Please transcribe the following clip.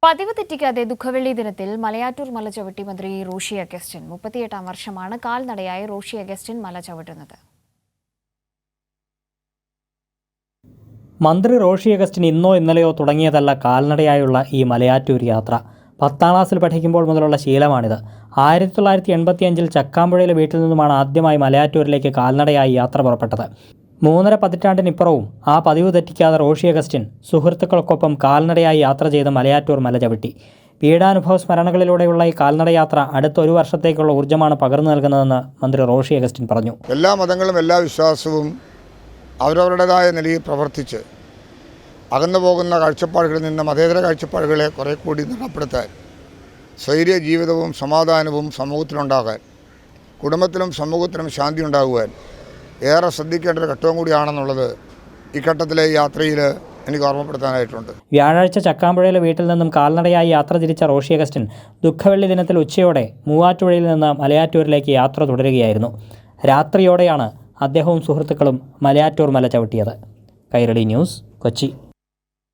പതിവ് തെറ്റിക്കാതെ ദുഃഖവെള്ളി ദിനത്തിൽ മലയാറ്റൂർ മല ചവിട്ടി മന്ത്രി റോഷി അഗസ്റ്റിൻ 38-ാം വർഷമാണ് കാൽനടയായി റോഷി അഗസ്റ്റിൻ മല ചവിട്ടുന്നത്. മന്ത്രി റോഷി അഗസ്റ്റിൻ ഇന്നോ ഇന്നലെയോ തുടങ്ങിയതല്ല കാൽനടയായുള്ള ഈ മലയാറ്റൂർ യാത്ര. 10ാം ക്ലാസ്സിൽ പഠിക്കുമ്പോൾ മുതലുള്ള ശീലമാണിത്. 1985-ൽ ചക്കാമ്പുഴയിലെ വീട്ടിൽ നിന്നുമാണ് ആദ്യമായി മലയാറ്റൂരിലേക്ക് കാൽനടയായി യാത്ര പുറപ്പെട്ടത്. 3.5 പതിറ്റാണ്ടിനിപ്പുറവും ആ പതിവ് തെറ്റിക്കാതെ റോഷി അഗസ്റ്റിൻ സുഹൃത്തുക്കൾക്കൊപ്പം കാൽനടയായി യാത്ര ചെയ്ത് മലയാറ്റൂർ മല ചവിട്ടി. പീഡാനുഭവ സ്മരണകളിലൂടെയുള്ള ഈ കാൽനടയാത്ര അടുത്ത ഒരു വർഷത്തേക്കുള്ള ഊർജ്ജമാണ് പകർന്നു നൽകുന്നതെന്ന് മന്ത്രി റോഷി അഗസ്റ്റിൻ പറഞ്ഞു. എല്ലാ മതങ്ങളും എല്ലാ വിശ്വാസവും അവരവരുടേതായ നിലയിൽ പ്രവർത്തിച്ച് അകന്നു പോകുന്ന കാഴ്ചപ്പാടുകളിൽ നിന്ന് മതേതര കാഴ്ചപ്പാടുകളെ കുറേ കൂടി നിലപ്പെടുത്താൻ, സ്വൈര്യ ജീവിതവും സമാധാനവും സമൂഹത്തിലുണ്ടാകാൻ, കുടുംബത്തിലും സമൂഹത്തിലും ശാന്തി ഉണ്ടാകുവാൻ ഏറെ ശ്രദ്ധിക്കേണ്ട ഒരു ഘട്ടവും കൂടിയാണെന്നുള്ളത് ഈ ഘട്ടത്തിലെ യാത്രയിൽ എനിക്ക് ഓർമ്മപ്പെടുത്താനായിട്ടുണ്ട്. വ്യാഴാഴ്ച ചക്കാമ്പുഴയിലെ വീട്ടിൽ നിന്നും കാൽനടയായി യാത്ര തിരിച്ച റോഷി അഗസ്റ്റിൻ ദുഃഖവെള്ളി ദിനത്തിൽ ഉച്ചയോടെ മൂവാറ്റുപുഴയിൽ നിന്ന് മലയാറ്റൂരിലേക്ക് യാത്ര തുടരുകയായിരുന്നു. രാത്രിയോടെയാണ് അദ്ദേഹവും സുഹൃത്തുക്കളും മലയാറ്റൂർ മല ചവിട്ടിയത്. കൈരളി ന്യൂസ്, കൊച്ചി.